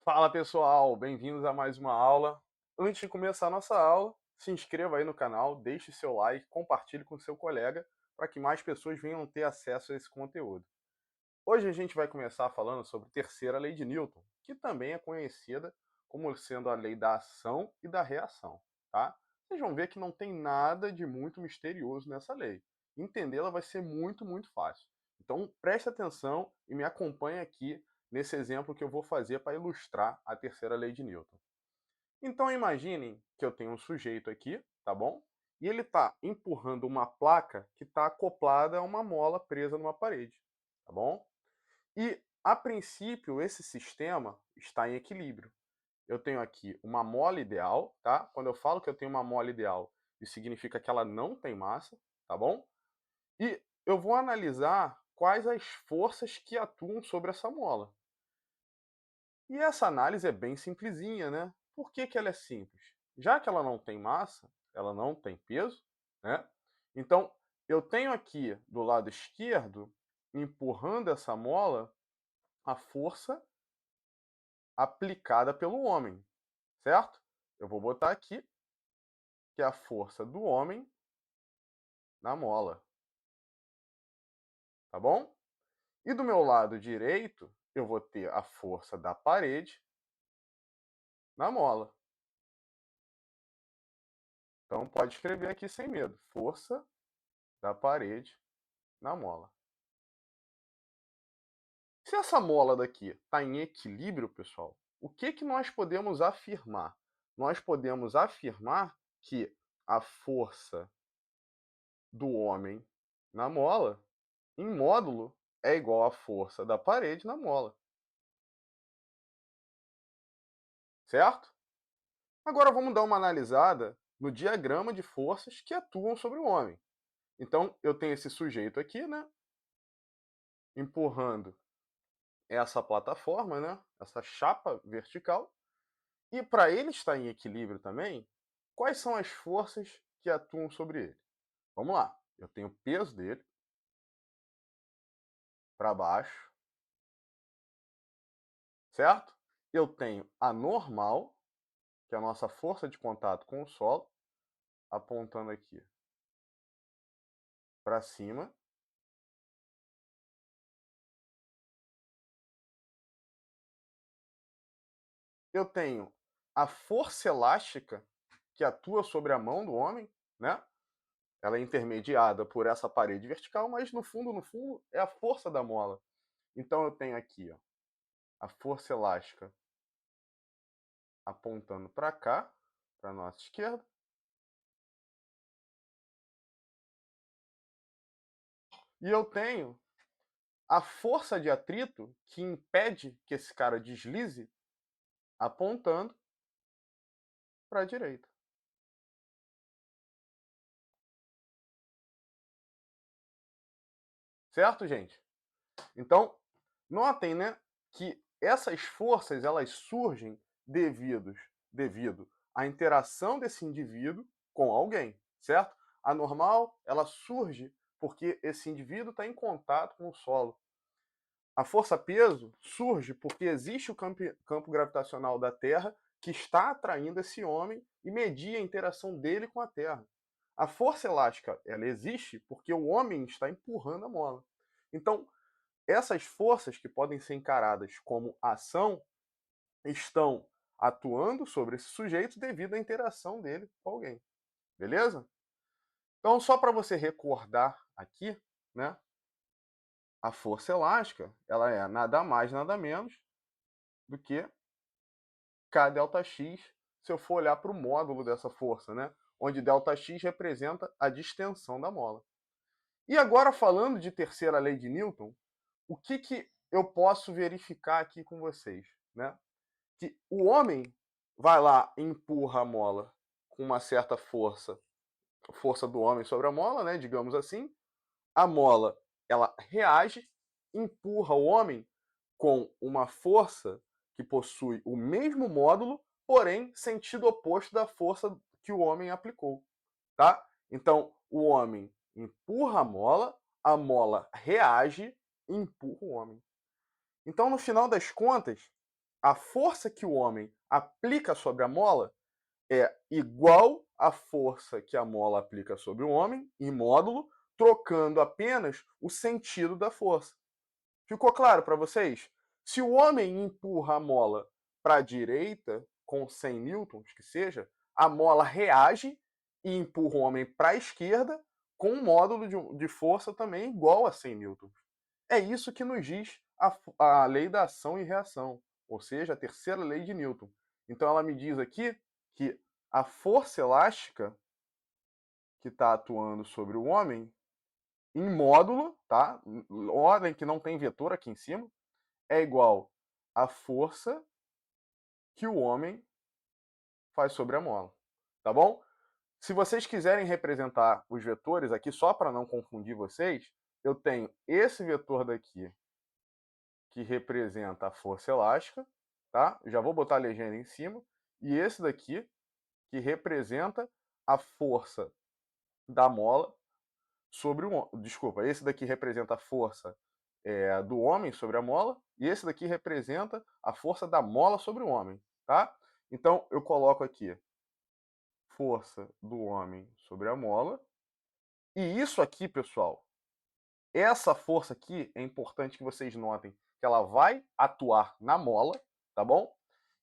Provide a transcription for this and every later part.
Fala pessoal, bem-vindos a mais uma aula. Antes de começar a nossa aula, se inscreva aí no canal, deixe seu like, compartilhe com seu colega para que mais pessoas venham ter acesso a esse conteúdo. Hoje a gente vai começar falando sobre a terceira lei de Newton, que também é conhecida como sendo a lei da ação e da reação, tá? Vocês vão ver que não tem nada de muito misterioso nessa lei. Entendê-la vai ser muito fácil. Então preste atenção e me acompanhe aqui nesse exemplo que eu vou fazer para ilustrar a terceira lei de Newton. Então imaginem que eu tenho um sujeito aqui, tá bom? E ele está empurrando uma placa que está acoplada a uma mola presa numa parede, tá bom? E, a princípio, esse sistema está em equilíbrio. Eu tenho aqui uma mola ideal, tá? Quando eu falo que eu tenho uma mola ideal, isso significa que ela não tem massa, tá bom? E eu vou analisar quais as forças que atuam sobre essa mola. E essa análise é bem simplesinha, né? Por que que ela é simples? Já que ela não tem massa, ela não tem peso, né? Então, eu tenho aqui do lado esquerdo, empurrando essa mola, a força aplicada pelo homem, certo? Eu vou botar aqui que é a força do homem na mola, tá bom? E do meu lado direito, eu vou ter a força da parede na mola. Então pode escrever aqui sem medo. Força da parede na mola. Se essa mola daqui está em equilíbrio, pessoal, o que nós podemos afirmar? Nós podemos afirmar que a força do homem na mola, em módulo, é igual à força da parede na mola. Certo? Agora vamos dar uma analisada no diagrama de forças que atuam sobre o homem. Então, eu tenho esse sujeito aqui, né? Empurrando essa plataforma, né? Essa chapa vertical. E para ele estar em equilíbrio também, quais são as forças que atuam sobre ele? Vamos lá. Eu tenho o peso dele para baixo, certo? Eu tenho a normal, que é a nossa força de contato com o solo, apontando aqui para cima. Eu tenho a força elástica que atua sobre a mão do homem, né? Ela é intermediada por essa parede vertical, mas no fundo, é a força da mola. Então eu tenho aqui, ó, a força elástica apontando para cá, para a nossa esquerda. E eu tenho a força de atrito que impede que esse cara deslize, apontando para a direita. Certo, gente? Então, notem, né, que essas forças elas surgem devido à interação desse indivíduo com alguém, certo? A normal, ela surge porque esse indivíduo está em contato com o solo. A força-peso surge porque existe o campo gravitacional da Terra que está atraindo esse homem e media a interação dele com a Terra. A força elástica, ela existe porque o homem está empurrando a mola. Então, essas forças que podem ser encaradas como ação estão atuando sobre esse sujeito devido à interação dele com alguém. Beleza? Então, só para você recordar aqui, né? A força elástica, ela é nada mais, nada menos do que K delta x, se eu for olhar para o módulo dessa força, né? Onde delta x representa a distensão da mola. E agora, falando de terceira lei de Newton, o que eu posso verificar aqui com vocês? Né? Que o homem vai lá e empurra a mola com uma certa força, força do homem sobre a mola, né? Digamos assim. A mola ela reage, empurra o homem com uma força que possui o mesmo módulo, porém sentido oposto da força que o homem aplicou, tá? Então, o homem empurra a mola reage e empurra o homem. Então, no final das contas, a força que o homem aplica sobre a mola é igual à força que a mola aplica sobre o homem, em módulo, trocando apenas o sentido da força. Ficou claro para vocês? Se o homem empurra a mola para a direita, com 100 newtons, que seja, a mola reage e empurra o homem para a esquerda com um módulo de força também igual a 100 newtons. É isso que nos diz a lei da ação e reação, ou seja, a terceira lei de Newton. Então ela me diz aqui que a força elástica que está atuando sobre o homem, em módulo, tá? Ordem que não tem vetor aqui em cima, é igual à força que o homem faz sobre a mola, tá bom? Se vocês quiserem representar os vetores aqui, só para não confundir vocês, eu tenho esse vetor daqui, que representa a força elástica, tá? Já vou botar a legenda em cima. E esse daqui, que representa a força da mola sobre o... Desculpa, esse daqui representa a força do homem sobre a mola, e esse daqui representa a força da mola sobre o homem, tá? Então, eu coloco aqui força do homem sobre a mola, e isso aqui, pessoal, essa força aqui, é importante que vocês notem que ela vai atuar na mola, tá bom?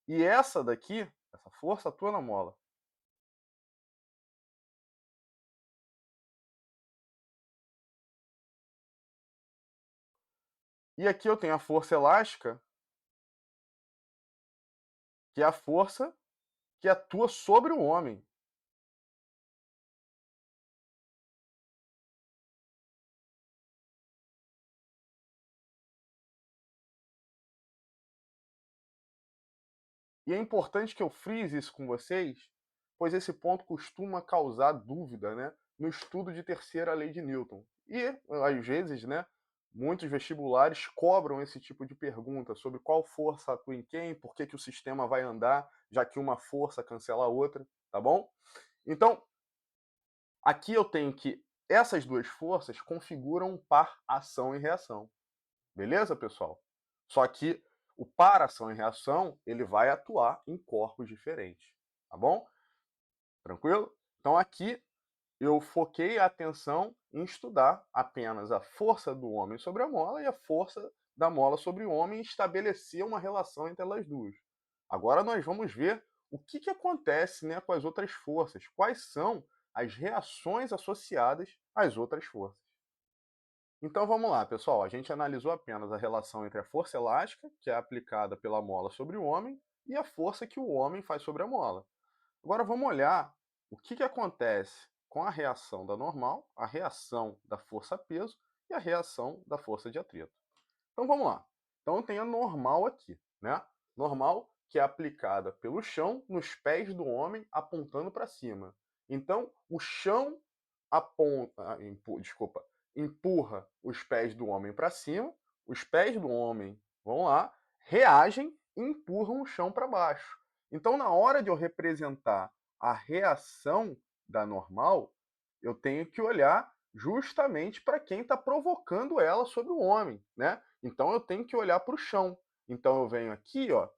E essa daqui, essa força atua na mola. E aqui eu tenho a força elástica, que é a força que atua sobre o homem. E é importante que eu frise isso com vocês, pois esse ponto costuma causar dúvida, né, no estudo de terceira lei de Newton. E, às vezes, né, muitos vestibulares cobram esse tipo de pergunta sobre qual força atua em quem, por que o sistema vai andar, já que uma força cancela a outra, tá bom? Então, aqui eu tenho que essas duas forças configuram um par ação e reação. Beleza, pessoal? Só que o par ação e reação, ele vai atuar em corpos diferentes, tá bom? Tranquilo? Então aqui eu foquei a atenção em estudar apenas a força do homem sobre a mola e a força da mola sobre o homem e estabelecer uma relação entre elas duas. Agora nós vamos ver o que acontece, né, com as outras forças, quais são as reações associadas às outras forças. Então vamos lá, pessoal. A gente analisou apenas a relação entre a força elástica, que é aplicada pela mola sobre o homem, e a força que o homem faz sobre a mola. Agora vamos olhar o que acontece com a reação da normal, a reação da força-peso e a reação da força de atrito. Então vamos lá. Então eu tenho a normal aqui, né? Normal que é aplicada pelo chão nos pés do homem apontando para cima. Então o chão desculpa, empurra os pés do homem para cima, os pés do homem vão lá, reagem e empurram o chão para baixo. Então na hora de eu representar a reação da normal, eu tenho que olhar justamente para quem está provocando ela sobre o homem, né? Então eu tenho que olhar para o chão. Então eu venho aqui, ó,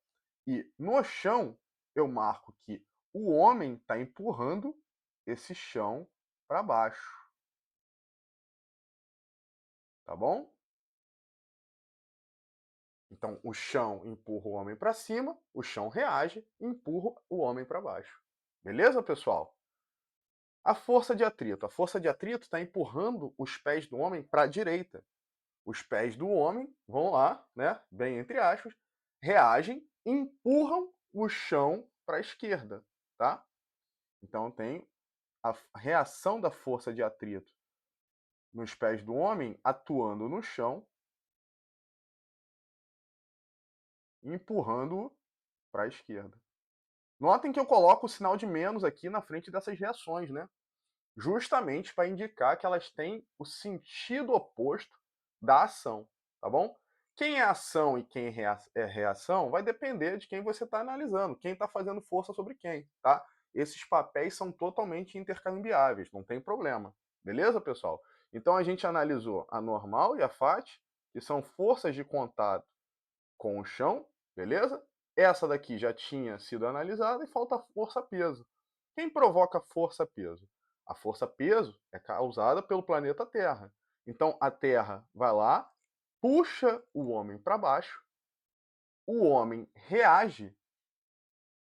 e no chão eu marco que o homem está empurrando esse chão para baixo, tá bom? Então o chão empurra o homem para cima, o chão reage e empurra o homem para baixo. Beleza, pessoal? A força de atrito. A força de atrito está empurrando os pés do homem para a direita. Os pés do homem vão lá, né, bem entre aspas, reagem, empurram o chão para a esquerda, tá? Então tem a reação da força de atrito nos pés do homem atuando no chão, empurrando-o para a esquerda. Notem que eu coloco o sinal de menos aqui na frente dessas reações, né? Justamente para indicar que elas têm o sentido oposto da ação, tá bom? Quem é ação e quem é reação vai depender de quem você está analisando, quem está fazendo força sobre quem, tá? Esses papéis são totalmente intercambiáveis, não tem problema. Beleza, pessoal? Então a gente analisou a normal e a FAT, que são forças de contato com o chão, beleza? Essa daqui já tinha sido analisada e falta a força-peso. Quem provoca força-peso? A força-peso é causada pelo planeta Terra. Então a Terra vai lá, puxa o homem para baixo, o homem reage,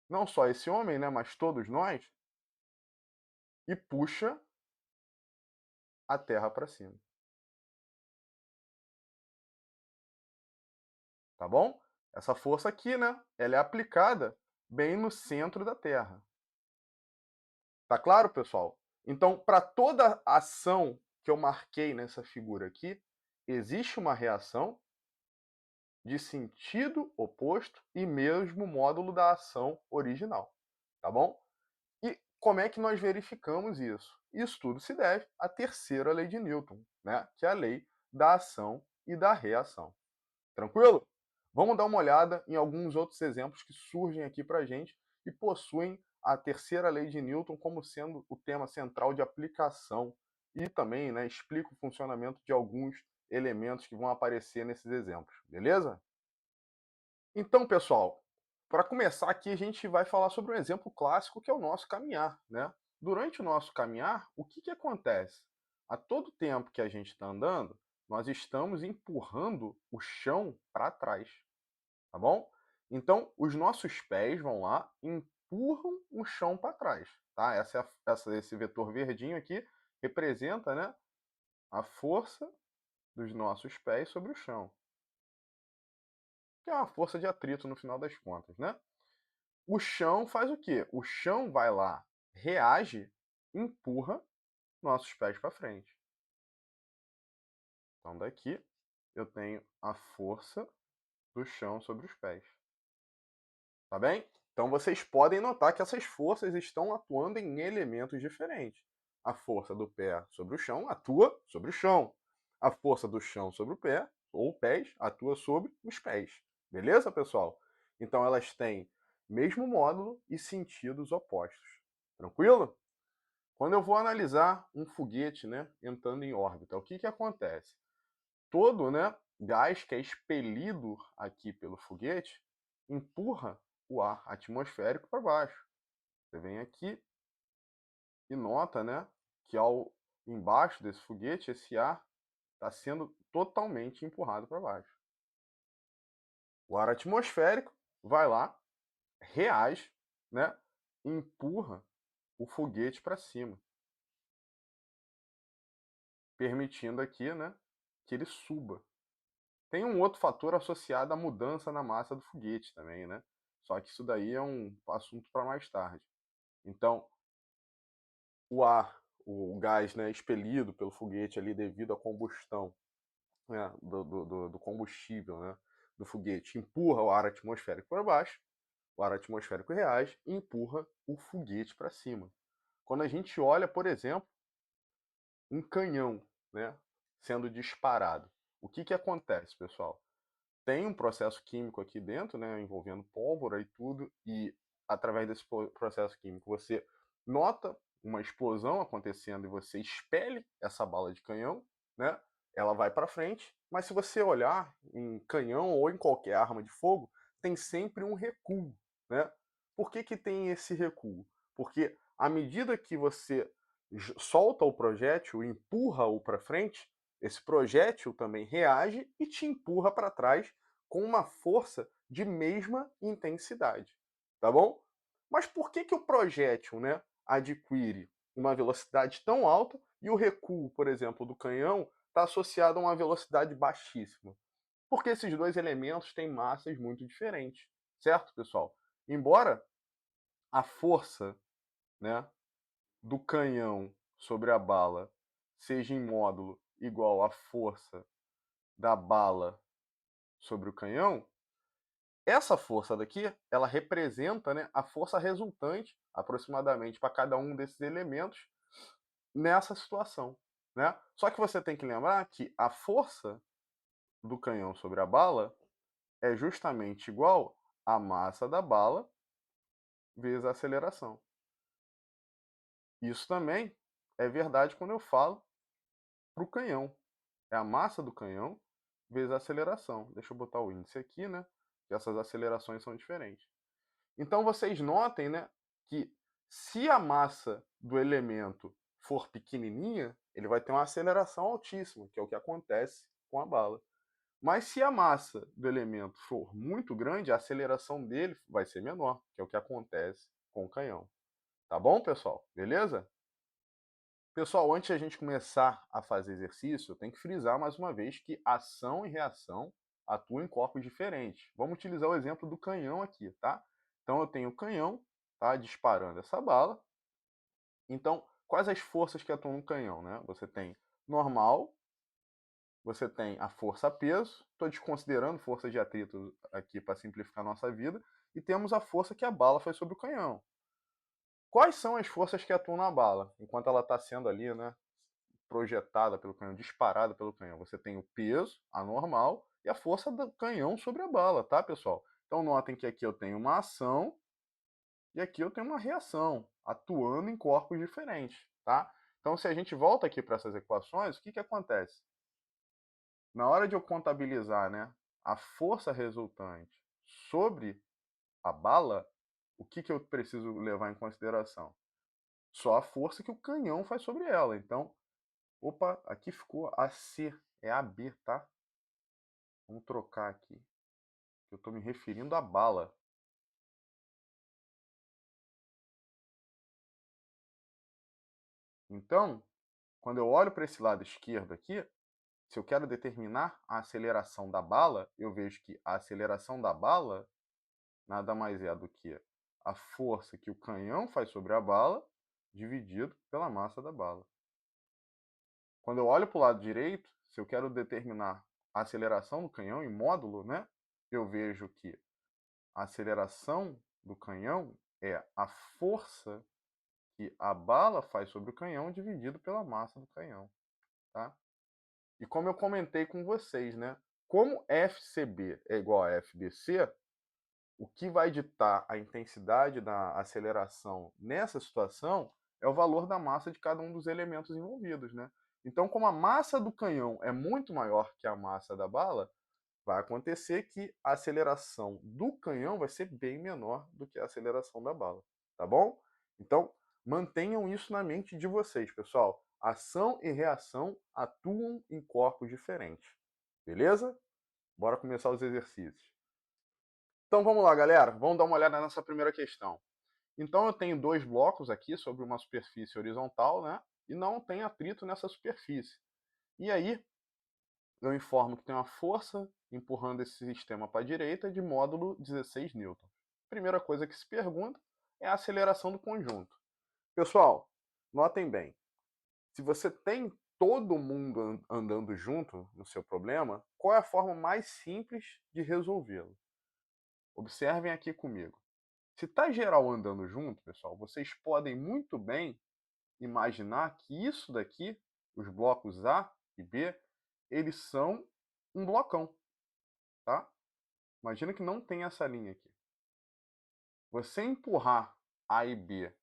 não só esse homem, né, mas todos nós, e puxa a Terra para cima. Tá bom? Essa força aqui, né, ela é aplicada bem no centro da Terra. Tá claro, pessoal? Então, para toda ação que eu marquei nessa figura aqui, existe uma reação de sentido oposto e mesmo módulo da ação original, tá bom? E como é que nós verificamos isso? Isso tudo se deve à terceira lei de Newton, né? Que é a lei da ação e da reação. Tranquilo? Vamos dar uma olhada em alguns outros exemplos que surgem aqui para a gente e possuem a terceira lei de Newton como sendo o tema central de aplicação e também, né, explica o funcionamento de alguns elementos que vão aparecer nesses exemplos, beleza? Então, pessoal, para começar aqui, a gente vai falar sobre um exemplo clássico que é o nosso caminhar, né? Durante o nosso caminhar, o que acontece? A todo tempo que a gente está andando, nós estamos empurrando o chão para trás, tá bom? Então, os nossos pés vão lá e empurram o chão para trás, tá? Esse vetor verdinho aqui representa, né, a força dos nossos pés sobre o chão, que é uma força de atrito no final das contas, né? O chão faz o quê? O chão vai lá, reage, empurra nossos pés para frente. Então daqui eu tenho a força do chão sobre os pés. Tá bem? Então vocês podem notar que essas forças estão atuando em elementos diferentes. A força do pé sobre o chão atua sobre o chão. A força do chão sobre o pé, ou pés, atua sobre os pés. Beleza, pessoal? Então elas têm mesmo módulo e sentidos opostos. Tranquilo? Quando eu vou analisar um foguete, né, entrando em órbita, o que acontece? Todo, né, gás que é expelido aqui pelo foguete empurra o ar atmosférico para baixo. Você vem aqui e nota, né, que ao embaixo desse foguete esse ar está sendo totalmente empurrado para baixo. O ar atmosférico vai lá, reage, né, e empurra o foguete para cima, permitindo aqui, né, que ele suba. Tem um outro fator associado à mudança na massa do foguete também, né? Só que isso daí é um assunto para mais tarde. Então, o ar, o gás, né, expelido pelo foguete ali devido à combustão, né, do combustível, né, do foguete, empurra o ar atmosférico para baixo, o ar atmosférico reage e empurra o foguete para cima. Quando a gente olha, por exemplo, um canhão, né, sendo disparado, o que acontece, pessoal? Tem um processo químico aqui dentro, né, envolvendo pólvora e tudo, e através desse processo químico você nota uma explosão acontecendo e você expele essa bala de canhão, né? Ela vai para frente, mas se você olhar em canhão ou em qualquer arma de fogo, tem sempre um recuo, né? Por que tem esse recuo? Porque à medida que você solta o projétil, empurra-o para frente, esse projétil também reage e te empurra para trás com uma força de mesma intensidade, tá bom? Mas por que o projétil, né, adquire uma velocidade tão alta e o recuo, por exemplo, do canhão está associado a uma velocidade baixíssima? Porque esses dois elementos têm massas muito diferentes, certo, pessoal? Embora a força, né, do canhão sobre a bala seja em módulo igual à força da bala sobre o canhão, essa força daqui, ela representa, né, a força resultante, aproximadamente, para cada um desses elementos nessa situação, né? Só que você tem que lembrar que a força do canhão sobre a bala é justamente igual à massa da bala vezes a aceleração. Isso também é verdade quando eu falo para o canhão. É a massa do canhão vezes a aceleração. Deixa eu botar o índice aqui, né? que essas acelerações são diferentes. Então vocês notem, né, que se a massa do elemento for pequenininha, ele vai ter uma aceleração altíssima, que é o que acontece com a bala. Mas se a massa do elemento for muito grande, a aceleração dele vai ser menor, que é o que acontece com o canhão. Tá bom, pessoal? Beleza? Pessoal, antes de a gente começar a fazer exercício, eu tenho que frisar mais uma vez que ação e reação atuam em corpos diferentes. Vamos utilizar o exemplo do canhão aqui, tá? Então eu tenho o canhão, tá, disparando essa bala. Então, quais as forças que atuam no canhão, né? Você tem normal, você tem a força-peso, estou desconsiderando força de atrito aqui para simplificar a nossa vida, e temos a força que a bala faz sobre o canhão. Quais são as forças que atuam na bala, enquanto ela está sendo ali, né, projetada pelo canhão, disparada pelo canhão? Você tem o peso, a normal, e a força do canhão sobre a bala, tá, pessoal? Então notem que aqui eu tenho uma ação e aqui eu tenho uma reação, atuando em corpos diferentes, tá? Então se a gente volta aqui para essas equações, o que acontece? Na hora de eu contabilizar, né, a força resultante sobre a bala, o que eu preciso levar em consideração? Só a força que o canhão faz sobre ela. Então, opa, aqui ficou AC, é AB, tá? Vamos trocar aqui. Eu estou me referindo à bala. Então, quando eu olho para esse lado esquerdo aqui, se eu quero determinar a aceleração da bala, eu vejo que a aceleração da bala nada mais é do que a força que o canhão faz sobre a bala dividido pela massa da bala. Quando eu olho para o lado direito, se eu quero determinar a aceleração do canhão em módulo, né, eu vejo que a aceleração do canhão é a força que a bala faz sobre o canhão dividido pela massa do canhão, tá? E como eu comentei com vocês, né, como FCB é igual a FBC, o que vai ditar a intensidade da aceleração nessa situação é o valor da massa de cada um dos elementos envolvidos, né? Então, como a massa do canhão é muito maior que a massa da bala, vai acontecer que a aceleração do canhão vai ser bem menor do que a aceleração da bala, tá bom? Então, mantenham isso na mente de vocês, pessoal. Ação e reação atuam em corpos diferentes, beleza? Bora começar os exercícios. Então vamos lá, galera. Vamos dar uma olhada nessa primeira questão. Então eu tenho dois blocos aqui sobre uma superfície horizontal, né? E não tem atrito nessa superfície. E aí eu informo que tem uma força empurrando esse sistema para a direita de módulo 16 newtons. Primeira coisa que se pergunta é a aceleração do conjunto. Pessoal, notem bem, se você tem todo mundo andando junto no seu problema, qual é a forma mais simples de resolvê-lo? Observem aqui comigo. Se está geral andando junto, pessoal, vocês podem muito bem imaginar que isso daqui, os blocos A e B, eles são um blocão, tá? Imagina que não tem essa linha aqui. Você empurrar A e B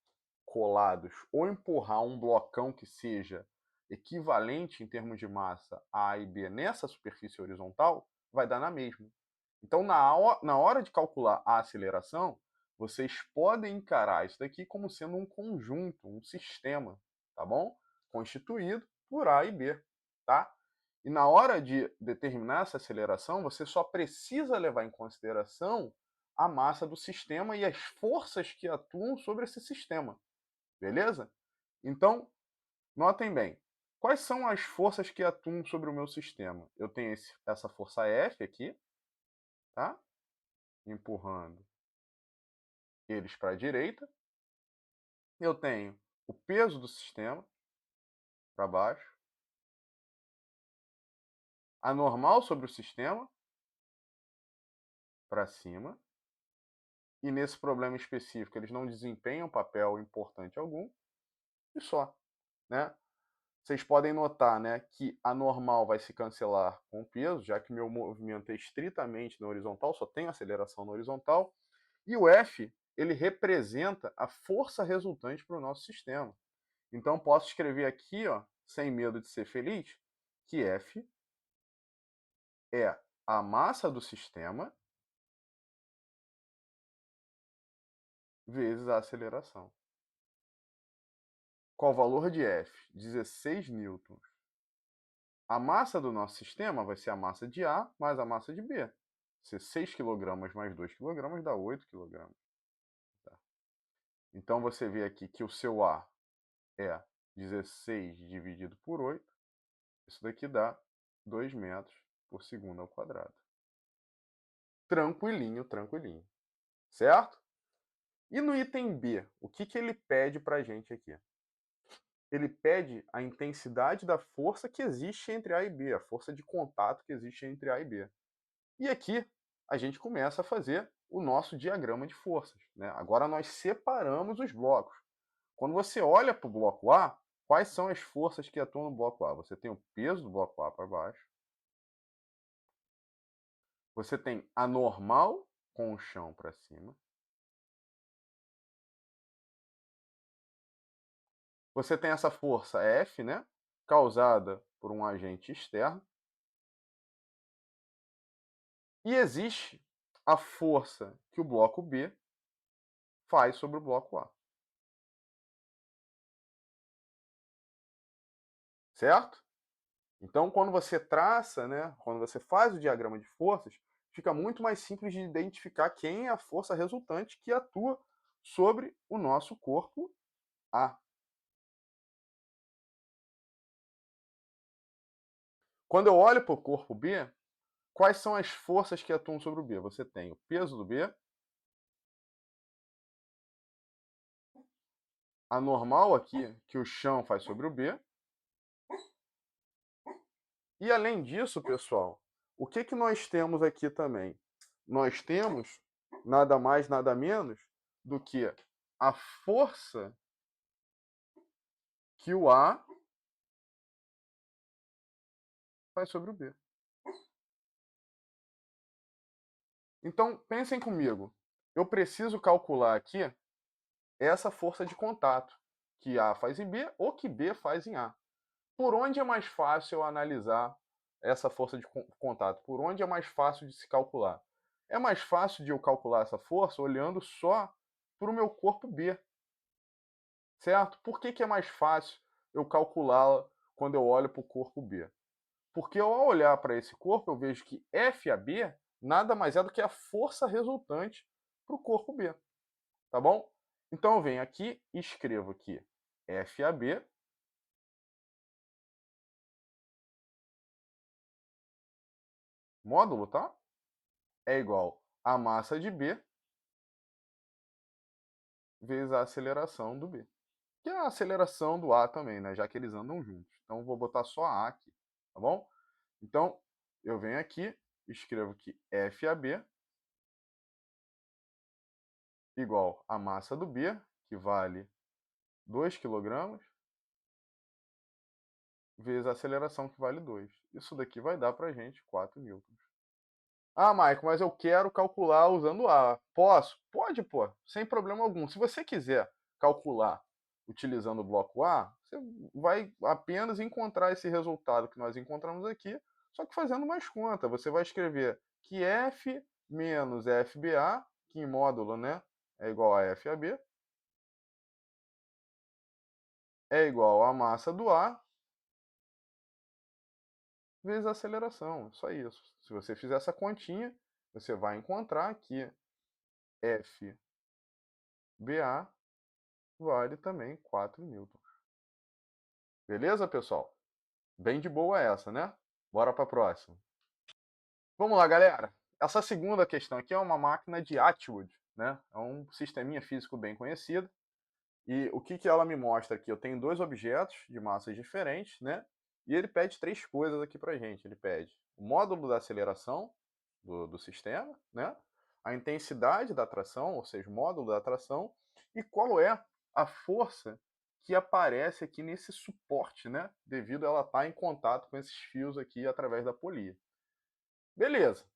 colados ou empurrar um blocão que seja equivalente em termos de massa a A e B nessa superfície horizontal, vai dar na mesma. Então, na hora de calcular a aceleração, vocês podem encarar isso daqui como sendo um conjunto, um sistema, tá bom? Constituído por A e B, tá? E na hora de determinar essa aceleração, você só precisa levar em consideração a massa do sistema e as forças que atuam sobre esse sistema, beleza? Então, notem bem, quais são as forças que atuam sobre o meu sistema? Eu tenho essa força F aqui, tá? Empurrando eles para a direita. Eu tenho o peso do sistema para baixo, a normal sobre o sistema para cima, e nesse problema específico eles não desempenham papel importante algum, e só, né? Vocês podem notar, né, que a normal vai se cancelar com o peso, já que meu movimento é estritamente na horizontal, só tem aceleração na horizontal, e o F, ele representa a força resultante para o nosso sistema. Então posso escrever aqui, ó, sem medo de ser feliz, que F é a massa do sistema vezes a aceleração. Qual o valor de F? 16 newtons. A massa do nosso sistema vai ser a massa de A mais a massa de B. Vai ser 6 kg mais 2 kg dá 8 kg. Tá? Então você vê aqui que o seu A é 16 dividido por 8. Isso daqui dá 2 metros por segundo ao quadrado. Tranquilinho, tranquilinho. Certo? E no item B, o que ele pede para a gente aqui? Ele pede a intensidade da força que existe entre A e B, a força de contato que existe entre A e B. E aqui a gente começa a fazer o nosso diagrama de forças. Né? Agora nós separamos os blocos. Quando você olha para o bloco A, quais são as forças que atuam no bloco A? Você tem o peso do bloco A para baixo. Você tem a normal com o chão para cima. Você tem essa força F, né, causada por um agente externo. E existe a força que o bloco B faz sobre o bloco A. Certo? Então, quando você traça, né, quando você faz o diagrama de forças, fica muito mais simples de identificar quem é a força resultante que atua sobre o nosso corpo A. Quando eu olho para o corpo B, quais são as forças que atuam sobre o B? Você tem o peso do B, a normal aqui, que o chão faz sobre o B. E além disso, pessoal, o que nós temos aqui também? Nós temos nada mais, nada menos do que a força que o A faz sobre o B. Então, pensem comigo. Eu preciso calcular aqui essa força de contato que A faz em B ou que B faz em A. Por onde é mais fácil eu analisar essa força de contato? Por onde é mais fácil de se calcular? É mais fácil de eu calcular essa força olhando só para o meu corpo B, certo? Por que é mais fácil eu calculá-la quando eu olho para o corpo B? Porque ao olhar para esse corpo, eu vejo que FAB nada mais é do que a força resultante para o corpo B, tá bom? Então eu venho aqui e escrevo aqui FAB módulo, tá? É igual a massa de B vezes a aceleração do B. Que é a aceleração do A também, né? Já que eles andam juntos. Então vou botar só A aqui, tá bom? Então eu venho aqui, escrevo que FAB igual a massa do B, que vale 2 kg, vezes a aceleração, que vale 2. Isso daqui vai dar para a gente 4 newtons. Ah, Maico, mas eu quero calcular usando A. Posso? Pode, pô, sem problema algum. Se você quiser calcular utilizando o bloco A, você vai apenas encontrar esse resultado que nós encontramos aqui, só que fazendo mais conta. Você vai escrever que F menos FBA, que em módulo, né, é igual a FAB, é igual a massa do A vezes a aceleração. Só isso. Se você fizer essa continha, você vai encontrar que FBA vale também 4 newtons. Beleza, pessoal? Bem de boa essa, né? Bora para a próxima. Vamos lá, galera. Essa segunda questão aqui é uma máquina de Atwood, né? É um sisteminha físico bem conhecido. E o que ela me mostra aqui? Eu tenho dois objetos de massas diferentes, né? E ele pede três coisas aqui pra gente. Ele pede o módulo da aceleração do sistema, né? A intensidade da atração, ou seja, o módulo da atração, e qual é a força que aparece aqui nesse suporte, né? Devido a ela estar em contato com esses fios aqui através da polia. Beleza.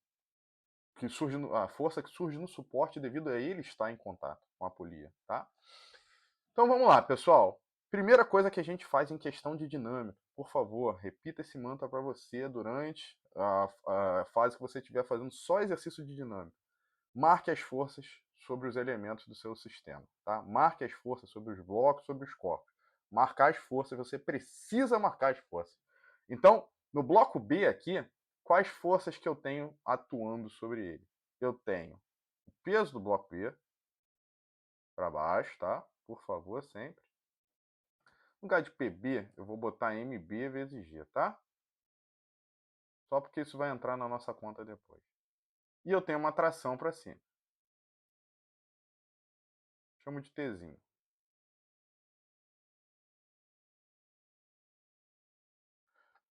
Que surge a força que surge no suporte devido a ele estar em contato com a polia, tá? Então vamos lá, pessoal. Primeira coisa que a gente faz em questão de dinâmica, por favor, repita esse mantra para você durante a fase que você estiver fazendo só exercício de dinâmica. Marque as forças sobre os elementos do seu sistema, tá? Marque as forças sobre os blocos, sobre os corpos. Marcar as forças, você precisa marcar as forças. Então, no bloco B aqui, quais forças que eu tenho atuando sobre ele? Eu tenho o peso do bloco B para baixo, tá? Por favor, sempre. No lugar de PB, eu vou botar MB vezes G, tá? Só porque isso vai entrar na nossa conta depois. E eu tenho uma tração para cima. Chamo de Tzinho.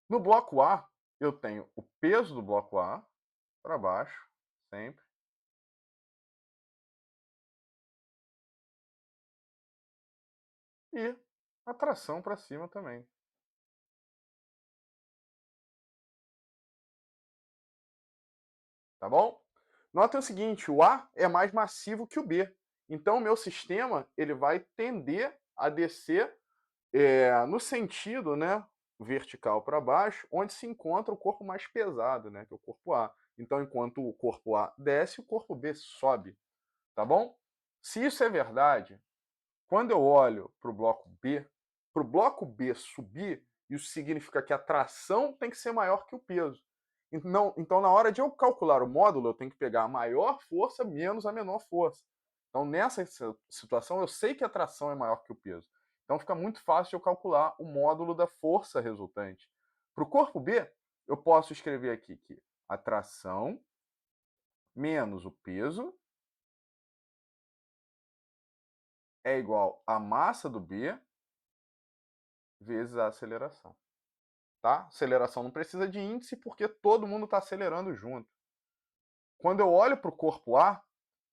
No bloco A, eu tenho o peso do bloco A para baixo, sempre. E a tração para cima também. Tá bom? Notem o seguinte, o A é mais massivo que o B. Então, o meu sistema ele vai tender a descer no sentido, né, vertical para baixo, onde se encontra o corpo mais pesado, né, que é o corpo A. Então, enquanto o corpo A desce, o corpo B sobe, tá bom? Se isso é verdade, quando eu olho para o bloco B subir, isso significa que a tração tem que ser maior que o peso. Então, na hora de eu calcular o módulo, eu tenho que pegar a maior força menos a menor força. Então, nessa situação, eu sei que a tração é maior que o peso. Então, fica muito fácil de eu calcular o módulo da força resultante. Para o corpo B, eu posso escrever aqui que a tração menos o peso é igual à massa do B vezes a aceleração. Tá? Aceleração não precisa de índice porque todo mundo está acelerando junto. Quando eu olho para o corpo A,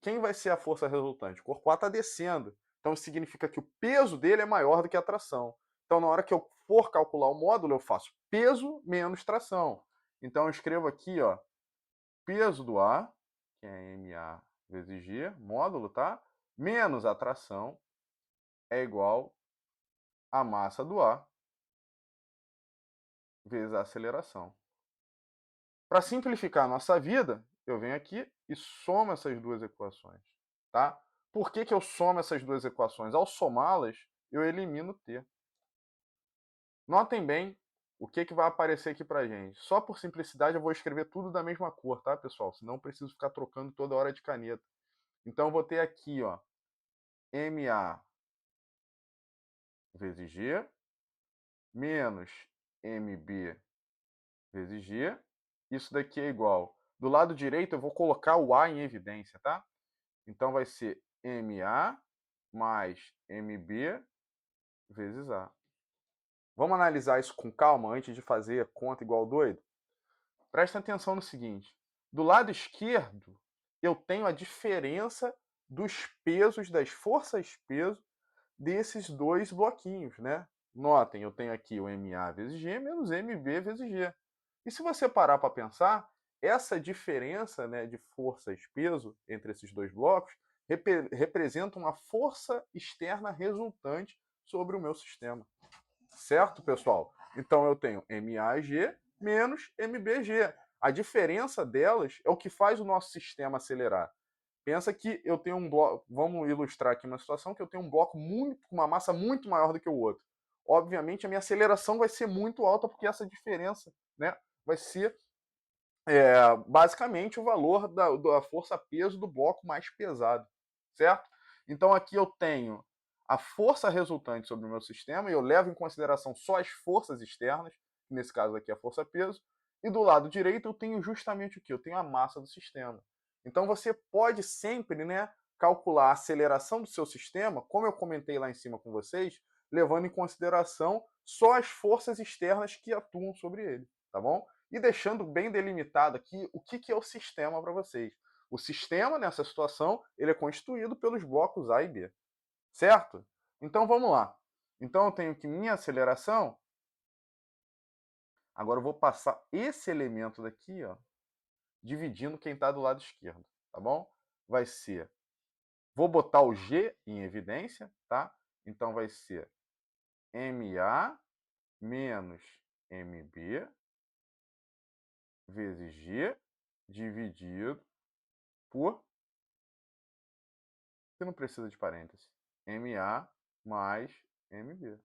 quem vai ser a força resultante? O corpo A está descendo. Então significa que o peso dele é maior do que a tração. Então, na hora que eu for calcular o módulo, eu faço peso menos tração. Então, eu escrevo aqui, ó, peso do A, que é MA vezes G, módulo, tá? Menos a tração é igual a massa do A vezes a aceleração. Para simplificar a nossa vida, eu venho aqui e somo essas duas equações. Tá? Por que eu somo essas duas equações? Ao somá-las, eu elimino t. Notem bem o que vai aparecer aqui para gente. Só por simplicidade eu vou escrever tudo da mesma cor, tá, pessoal? Senão eu preciso ficar trocando toda hora de caneta. Então eu vou ter aqui, ó, MA vezes G menos MB vezes G. Isso daqui é igual. Do lado direito eu vou colocar o A em evidência, tá? Então vai ser MA mais MB vezes A. Vamos analisar isso com calma antes de fazer a conta igual doido? Presta atenção no seguinte. Do lado esquerdo, eu tenho a diferença dos pesos, das forças peso desses dois bloquinhos, né? Notem, eu tenho aqui o MA vezes G menos MB vezes G. E se você parar para pensar, essa diferença, né, de forças-peso entre esses dois blocos representa uma força externa resultante sobre o meu sistema. Certo, pessoal? Então eu tenho MAG menos MBG. A diferença delas é o que faz o nosso sistema acelerar. Pensa que eu tenho um bloco, vamos ilustrar aqui uma situação que eu tenho um bloco com uma massa muito maior do que o outro. Obviamente a minha aceleração vai ser muito alta porque essa diferença, né, vai ser basicamente o valor da força-peso do bloco mais pesado, certo? Então aqui eu tenho a força resultante sobre o meu sistema e eu levo em consideração só as forças externas, que nesse caso aqui é a força-peso, e do lado direito eu tenho justamente o que? Eu tenho a massa do sistema. Então você pode sempre, né, calcular a aceleração do seu sistema, como eu comentei lá em cima com vocês, levando em consideração só as forças externas que atuam sobre ele, tá bom? E deixando bem delimitado aqui o que é o sistema para vocês. O sistema, nessa situação, ele é constituído pelos blocos A e B. Certo? Então vamos lá. Então eu tenho que minha aceleração. Agora eu vou passar esse elemento daqui, ó, dividindo quem está do lado esquerdo. Tá bom? Vai ser. Vou botar o G em evidência, tá? Então vai ser MA menos MB vezes G dividido por que não precisa de parêntese. MA mais MB.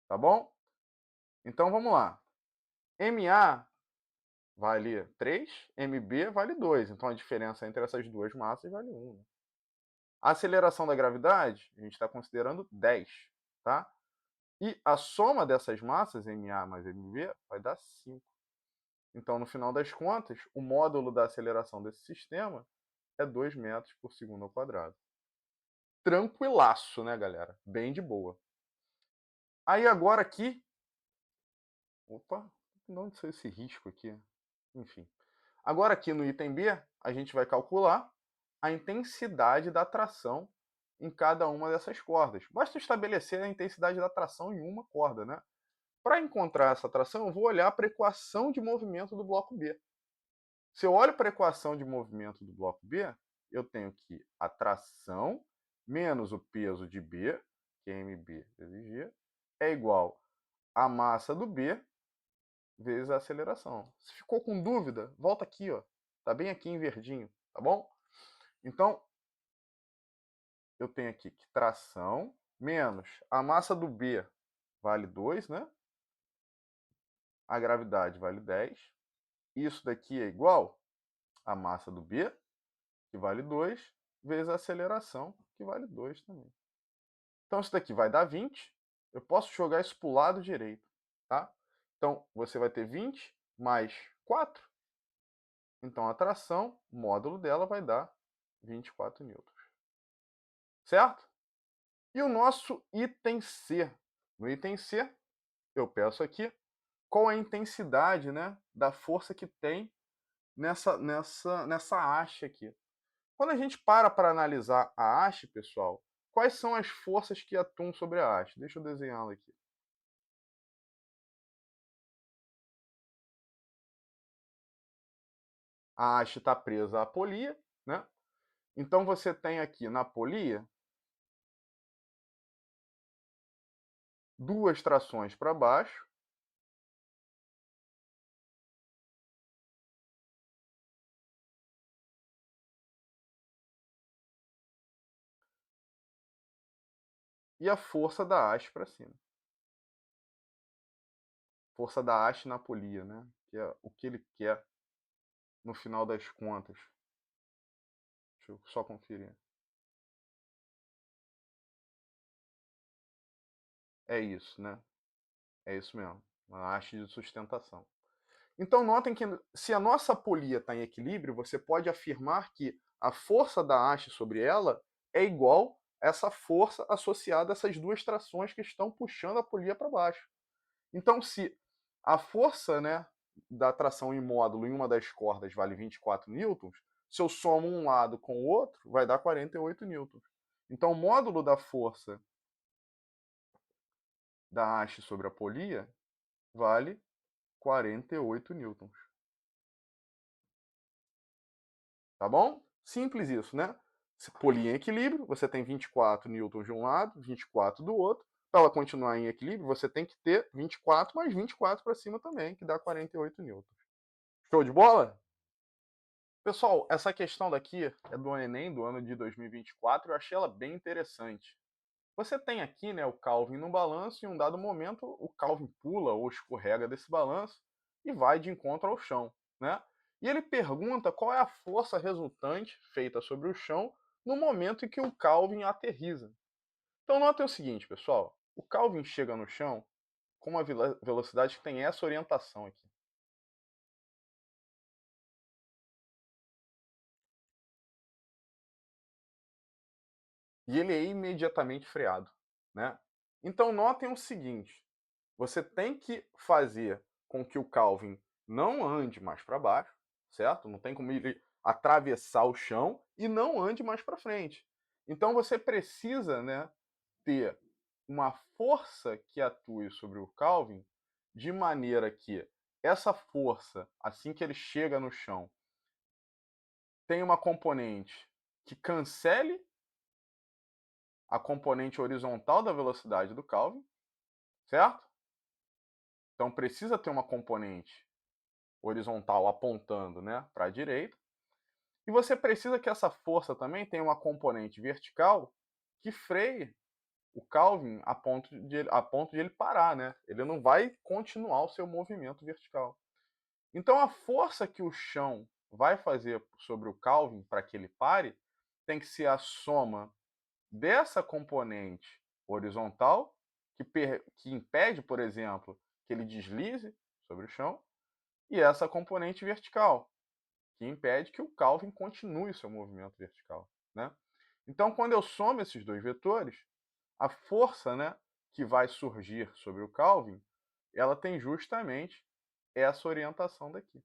Tá bom? Então vamos lá. MA vale 3, MB vale 2. Então a diferença entre essas duas massas vale 1. Né? A aceleração da gravidade, a gente está considerando 10. Tá? E a soma dessas massas, MA mais MB, vai dar 5. Então, no final das contas, o módulo da aceleração desse sistema é 2 metros por segundo ao quadrado. Tranquilaço, né, galera? Bem de boa. Aí agora aqui... Opa, de onde saiu esse risco aqui? Enfim. Agora aqui no item B, a gente vai calcular a intensidade da tração em cada uma dessas cordas. Basta estabelecer a intensidade da tração em uma corda, né? Para encontrar essa tração, eu vou olhar para a equação de movimento do bloco B. Se eu olho para a equação de movimento do bloco B, eu tenho que a tração menos o peso de B, que é mB vezes G, é igual a massa do B vezes a aceleração. Se ficou com dúvida, volta aqui, ó. Tá bem aqui em verdinho, tá bom? Então, eu tenho aqui que tração menos a massa do B vale 2, né? A gravidade vale 10. Isso daqui é igual a massa do B, que vale 2, vezes a aceleração, que vale 2 também. Então, isso daqui vai dar 20. Eu posso jogar isso para o lado direito, tá? Então, você vai ter 20 mais 4. Então, a tração, o módulo dela vai dar 24 newtons. Certo? E o nosso item C. No item C, eu peço aqui qual a intensidade, né, da força que tem nessa haste aqui. Quando a gente para analisar a haste, pessoal, quais são as forças que atuam sobre a haste? Deixa eu desenhá-la aqui. A haste está presa à polia, né? Então você tem aqui na polia duas trações para baixo e a força da haste para cima. Força da haste na polia, né? Que é o que ele quer no final das contas. Deixa eu só conferir. É isso, né? É isso mesmo. Uma haste de sustentação. Então notem que se a nossa polia está em equilíbrio, você pode afirmar que a força da haste sobre ela é igual a essa força associada a essas duas trações que estão puxando a polia para baixo. Então, se a força, né, da tração em módulo em uma das cordas vale 24 newtons, se eu somo um lado com o outro, vai dar 48 newtons. Então, o módulo da força da haste sobre a polia vale 48 newtons. Tá bom? Simples isso, né? Se polia em equilíbrio, você tem 24 newtons de um lado, 24 do outro. Para ela continuar em equilíbrio, você tem que ter 24 mais 24 para cima também, que dá 48 newtons. Show de bola? Pessoal, essa questão daqui é do Enem do ano de 2024, eu achei ela bem interessante. Você tem aqui, né, o Calvin no balanço e em um dado momento o Calvin pula ou escorrega desse balanço e vai de encontro ao chão, né? E ele pergunta qual é a força resultante feita sobre o chão no momento em que o Calvin aterriza. Então notem o seguinte, pessoal, o Calvin chega no chão com uma velocidade que tem essa orientação aqui. E ele é imediatamente freado, né? Então notem o seguinte, você tem que fazer com que o Calvin não ande mais para baixo, certo? Não tem como ele atravessar o chão e não ande mais para frente. Então você precisa, né, ter uma força que atue sobre o Calvin de maneira que essa força, assim que ele chega no chão, tem uma componente que cancele a componente horizontal da velocidade do Calvin, certo? Então precisa ter uma componente horizontal apontando, né, para a direita. E você precisa que essa força também tenha uma componente vertical que freie o Calvin a ponto de ele parar, né? Ele não vai continuar o seu movimento vertical. Então a força que o chão vai fazer sobre o Calvin para que ele pare tem que ser a soma dessa componente horizontal, que impede, por exemplo, que ele deslize sobre o chão, e essa componente vertical, que impede que o Calvin continue seu movimento vertical, né? Então, quando eu somo esses dois vetores, a força, né, que vai surgir sobre o Calvin, ela tem justamente essa orientação daqui.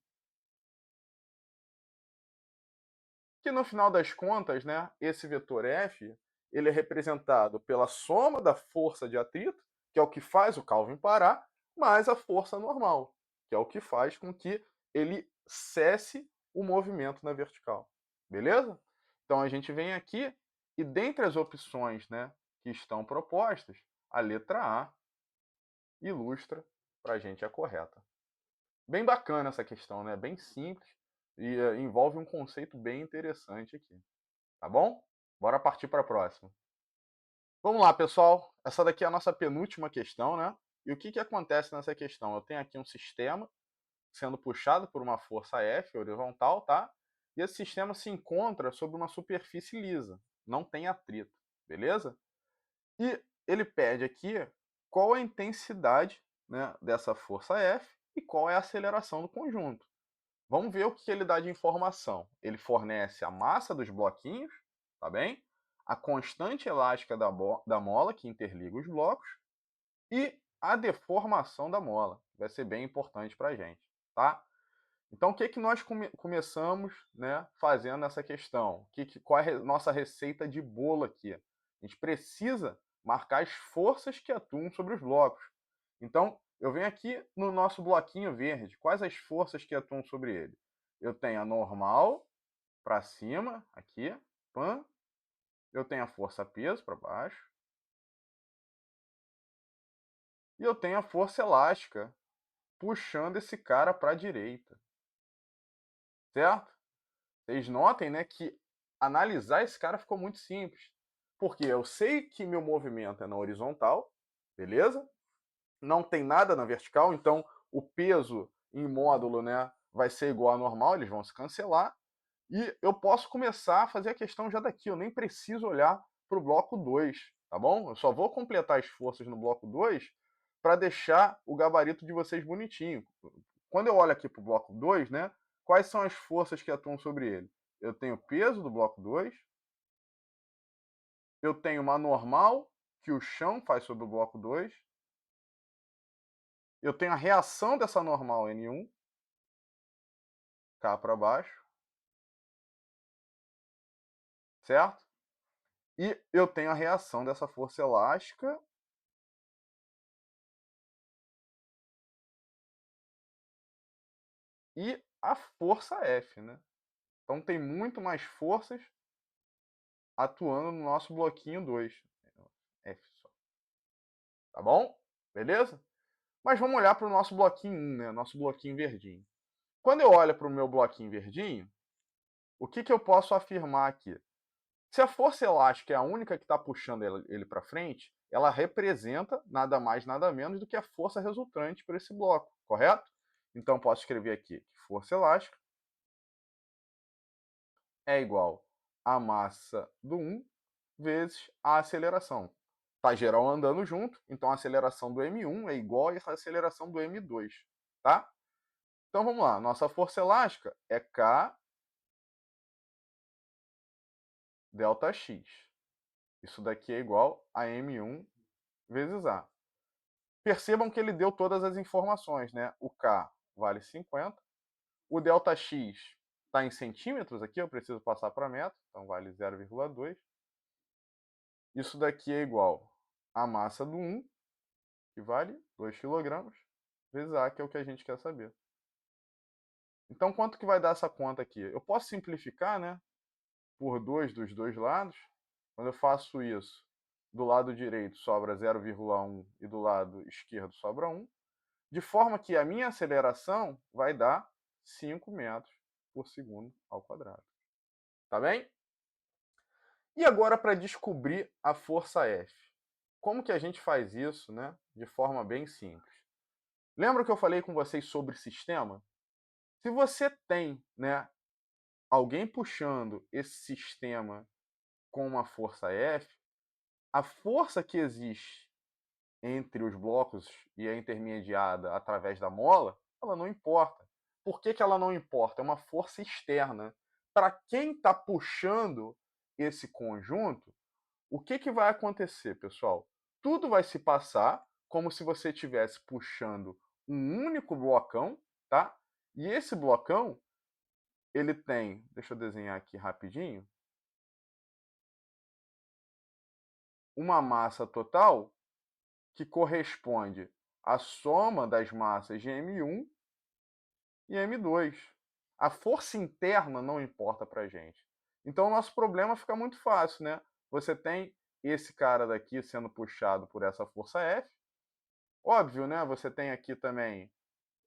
Que no final das contas, né, esse vetor F, ele é representado pela soma da força de atrito, que é o que faz o Calvin parar, mais a força normal, que é o que faz com que ele cesse o movimento na vertical. Beleza? Então a gente vem aqui e dentre as opções, né, que estão propostas, a letra A ilustra para a gente a correta. Bem bacana essa questão, né? Bem simples e envolve um conceito bem interessante aqui. Tá bom? Bora partir para a próxima. Vamos lá, pessoal. Essa daqui é a nossa penúltima questão, né? E o que acontece nessa questão? Eu tenho aqui um sistema sendo puxado por uma força F horizontal, tá? E esse sistema se encontra sobre uma superfície lisa, não tem atrito, beleza? E ele pede aqui qual a intensidade, né, dessa força F e qual é a aceleração do conjunto. Vamos ver o que ele dá de informação. Ele fornece a massa dos bloquinhos, tá bem? A constante elástica da mola, que interliga os blocos, e a deformação da mola. Vai ser bem importante para a gente, tá? Então, o que nós começamos, né, fazendo essa questão? Qual é a nossa receita de bolo aqui? A gente precisa marcar as forças que atuam sobre os blocos. Então, eu venho aqui no nosso bloquinho verde. Quais as forças que atuam sobre ele? Eu tenho a normal para cima, aqui, pan. Eu tenho a força peso para baixo. E eu tenho a força elástica puxando esse cara para a direita. Certo? Vocês notem, né, que analisar esse cara ficou muito simples. Porque eu sei que meu movimento é na horizontal, beleza? Não tem nada na vertical, então o peso em módulo, né, vai ser igual ao normal, eles vão se cancelar. E eu posso começar a fazer a questão já daqui, eu nem preciso olhar para o bloco 2, tá bom? Eu só vou completar as forças no bloco 2 para deixar o gabarito de vocês bonitinho. Quando eu olho aqui para o bloco 2, né, quais são as forças que atuam sobre ele? Eu tenho o peso do bloco 2, eu tenho uma normal que o chão faz sobre o bloco 2, eu tenho a reação dessa normal N1, cá para baixo, certo? E eu tenho a reação dessa força elástica e a força F, né? Então tem muito mais forças atuando no nosso bloquinho 2. F só. Tá bom? Beleza? Mas vamos olhar para o nosso bloquinho 1, né? Nosso bloquinho verdinho. Quando eu olho para o meu bloquinho verdinho, o que eu posso afirmar aqui? Se a força elástica é a única que está puxando ele para frente, ela representa nada mais, nada menos do que a força resultante por esse bloco, correto? Então posso escrever aqui que força elástica é igual a massa do 1 vezes a aceleração. Está geral andando junto, então a aceleração do M1 é igual à aceleração do M2, tá? Então vamos lá, nossa força elástica é K delta X. Isso daqui é igual a M1 vezes A. Percebam que ele deu todas as informações, né? O K vale 50, o delta X está em centímetros aqui, eu preciso passar para metro, então vale 0,2. Isso daqui é igual à massa do 1, que vale 2 kg, vezes A, que é o que a gente quer saber. Então, quanto que vai dar essa conta aqui? Eu posso simplificar, né? Por 2 dos dois lados. Quando eu faço isso, do lado direito sobra 0,1 e do lado esquerdo sobra 1. De forma que a minha aceleração vai dar 5 metros por segundo ao quadrado. Tá bem? E agora para descobrir a força F. Como que a gente faz isso, né? De forma bem simples. Lembra que eu falei com vocês sobre sistema? Se você tem, né, alguém puxando esse sistema com uma força F, a força que existe entre os blocos e é intermediada através da mola, ela não importa. Por que, que ela não importa? É uma força externa. Para quem está puxando esse conjunto, o que, que vai acontecer, pessoal? Tudo vai se passar como se você estivesse puxando um único blocão, tá? E esse blocão, ele tem, deixa eu desenhar aqui rapidinho, uma massa total que corresponde à soma das massas de M1 e M2. A força interna não importa para a gente. Então, o nosso problema fica muito fácil, né? Você tem esse cara daqui sendo puxado por essa força F. Óbvio, né? Você tem aqui também,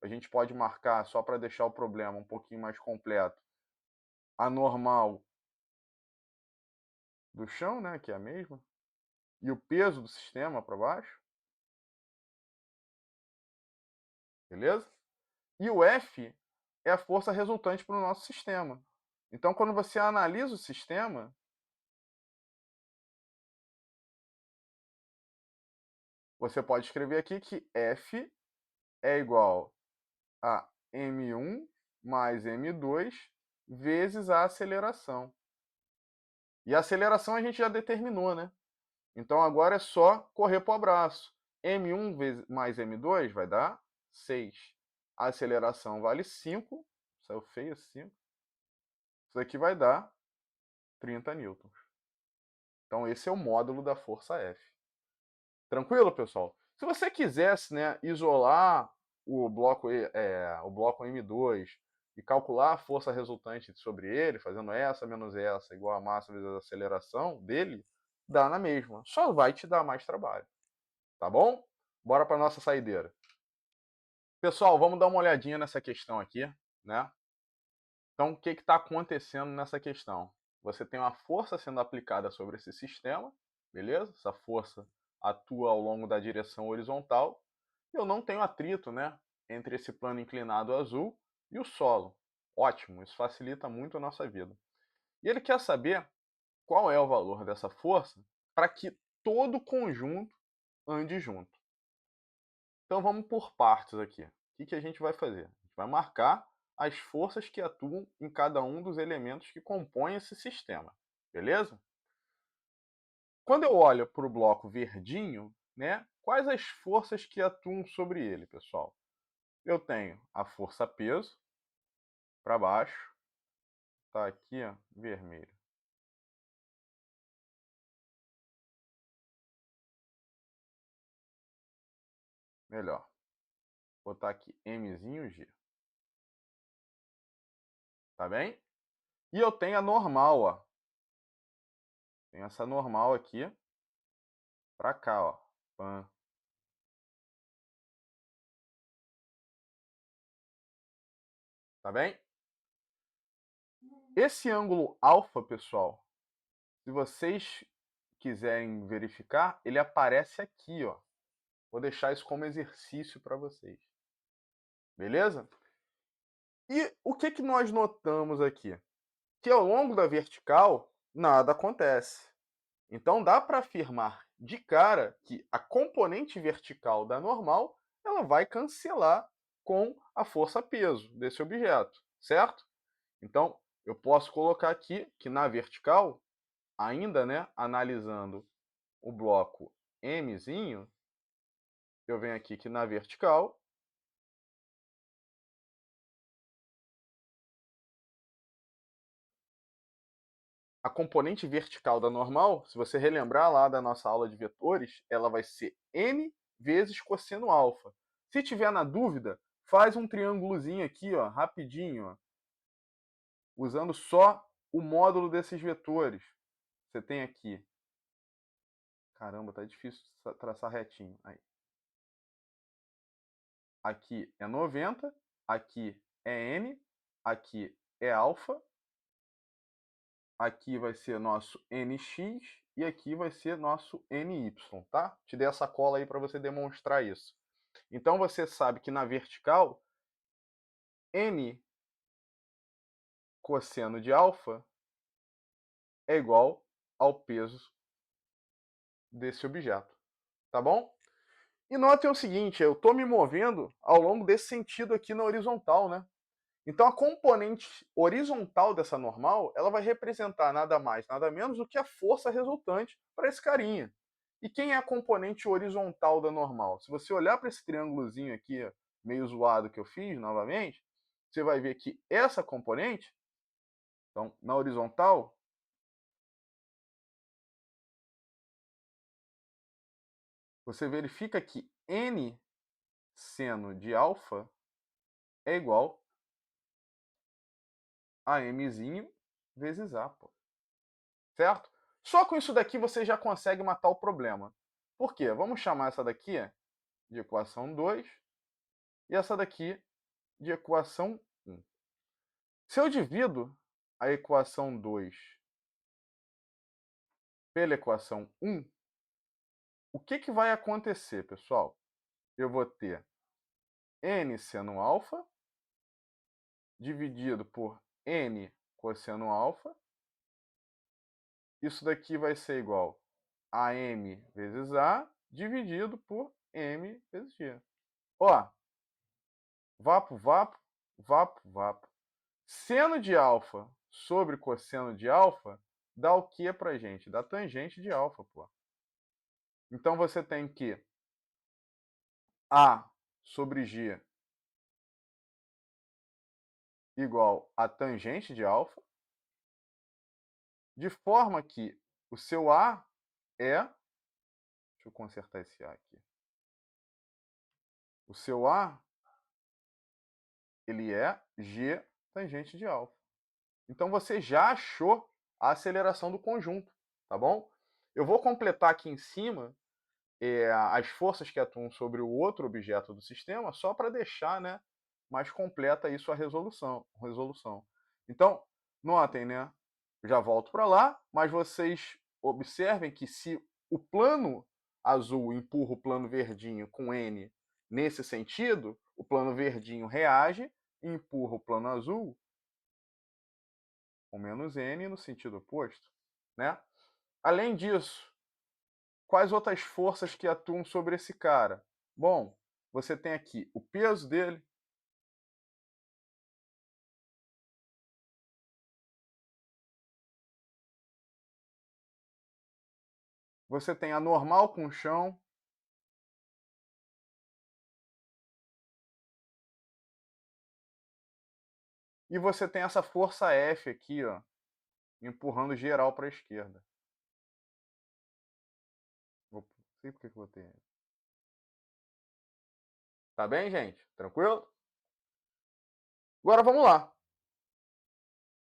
a gente pode marcar só para deixar o problema um pouquinho mais completo, a normal do chão, né? Que é a mesma, e o peso do sistema para baixo. Beleza? E o F é a força resultante para o nosso sistema. Então, quando você analisa o sistema, você pode escrever aqui que F é igual a M1 mais M2 vezes a aceleração. E a aceleração a gente já determinou, né? Então agora é só correr para o abraço. M1 mais M2 vai dar 6. A aceleração vale 5. Saiu feio 5. Isso aqui vai dar 30 newtons. Então esse é o módulo da força F. Tranquilo, pessoal? Se você quisesse, né, isolar o bloco M2 e calcular a força resultante sobre ele, fazendo essa menos essa igual a massa vezes a aceleração dele, dá na mesma. Só vai te dar mais trabalho. Tá bom? Bora para nossa saideira. Pessoal, vamos dar uma olhadinha nessa questão aqui, né? Então, o que está acontecendo nessa questão? Você tem uma força sendo aplicada sobre esse sistema, beleza? Essa força atua ao longo da direção horizontal. Eu não tenho atrito, né, entre esse plano inclinado azul e o solo. Ótimo, isso facilita muito a nossa vida. E ele quer saber qual é o valor dessa força para que todo o conjunto ande junto. Então vamos por partes aqui. O que a gente vai fazer? A gente vai marcar as forças que atuam em cada um dos elementos que compõem esse sistema, beleza? Quando eu olho para o bloco verdinho, né, quais as forças que atuam sobre ele, pessoal? Eu tenho a força peso para baixo, tá aqui, ó, vermelho. Melhor, vou botar aqui Mzinho G. Tá bem? E eu tenho a normal, ó. Tem essa normal aqui para cá, ó. Pam. Tá bem? Esse ângulo alfa, pessoal, se vocês quiserem verificar, ele aparece aqui, ó. Vou deixar isso como exercício para vocês. Beleza? E o que nós notamos aqui? Que ao longo da vertical, nada acontece. Então dá para afirmar de cara que a componente vertical da normal, ela vai cancelar com a força peso desse objeto, certo? Então, eu posso colocar aqui que na vertical, ainda, né, analisando o bloco Mzinho, eu venho aqui que na vertical, a componente vertical da normal, se você relembrar lá da nossa aula de vetores, ela vai ser m vezes cosseno alfa. Se tiver na dúvida, faz um triângulozinho aqui, ó, rapidinho, ó, usando só o módulo desses vetores. Você tem aqui. Caramba, tá difícil traçar retinho. Aí. Aqui é 90, aqui é n, aqui é alfa, aqui vai ser nosso nx e aqui vai ser nosso ny, tá? Te dei essa cola aí para você demonstrar isso. Então você sabe que na vertical, n cosseno de alfa é igual ao peso desse objeto, tá bom? E notem o seguinte, eu estou me movendo ao longo desse sentido aqui na horizontal, né? Então a componente horizontal dessa normal, ela vai representar nada mais, nada menos do que a força resultante para esse carinha. E quem é a componente horizontal da normal? Se você olhar para esse triângulozinho aqui, meio zoado que eu fiz novamente, você vai ver que essa componente, então na horizontal, você verifica que n seno de alfa é igual a mzinho vezes a, pô. Certo? Só com isso daqui você já consegue matar o problema. Por quê? Vamos chamar essa daqui de equação 2 e essa daqui de equação 1. Se eu divido a equação 2 pela equação 1, o que vai acontecer, pessoal? Eu vou ter n seno alfa dividido por n cosseno alfa. Isso daqui vai ser igual a m vezes a dividido por m vezes g. Ó, vapo, vapo, vapo, vapo. Seno de alfa sobre cosseno de alfa dá o que pra gente? Dá tangente de alfa, pô. Então você tem que A sobre G igual a tangente de alfa, de forma que o seu A é... Deixa eu consertar esse A aqui. O seu A, ele é G tangente de alfa. Então você já achou a aceleração do conjunto, tá bom? Eu vou completar aqui em cima as forças que atuam sobre o outro objeto do sistema, só para deixar, né, mais completa isso a resolução. Então, notem, né? Já volto para lá, mas vocês observem que se o plano azul empurra o plano verdinho com N nesse sentido, o plano verdinho reage e empurra o plano azul com menos N no sentido oposto, né? Além disso, quais outras forças que atuam sobre esse cara? Bom, você tem aqui o peso dele, você tem a normal com o chão, e você tem essa força F aqui, ó, empurrando geral para a esquerda. Não sei por que eu botei. Tá bem, gente? Tranquilo? Agora vamos lá.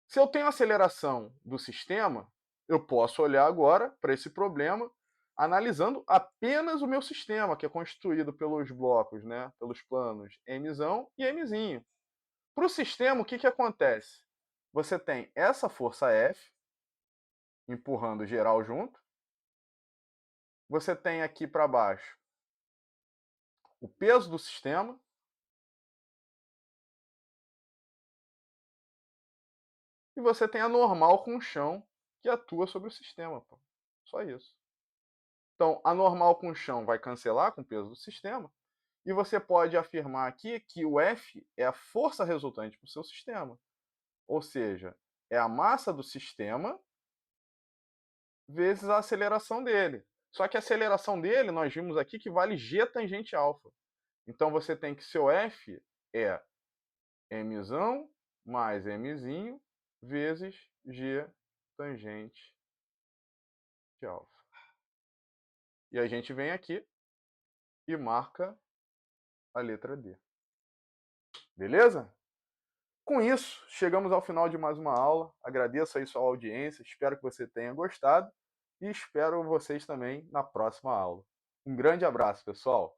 Se eu tenho aceleração do sistema, eu posso olhar agora para esse problema analisando apenas o meu sistema, que é constituído pelos blocos, né, pelos planos Mzão e Mzinho. Para o sistema, o que acontece? Você tem essa força F empurrando geral junto. Você tem aqui para baixo o peso do sistema. E você tem a normal com o chão que atua sobre o sistema. Pô. Só isso. Então, a normal com o chão vai cancelar com o peso do sistema. E você pode afirmar aqui que o F é a força resultante para o seu sistema. Ou seja, é a massa do sistema vezes a aceleração dele. Só que a aceleração dele, nós vimos aqui que vale G tangente alfa. Então você tem que seu F é Mzão mais Mzinho vezes G tangente de alfa. E a gente vem aqui e marca a letra D. Beleza? Com isso, chegamos ao final de mais uma aula. Agradeço aí sua audiência, espero que você tenha gostado e espero vocês também na próxima aula. Um grande abraço, pessoal!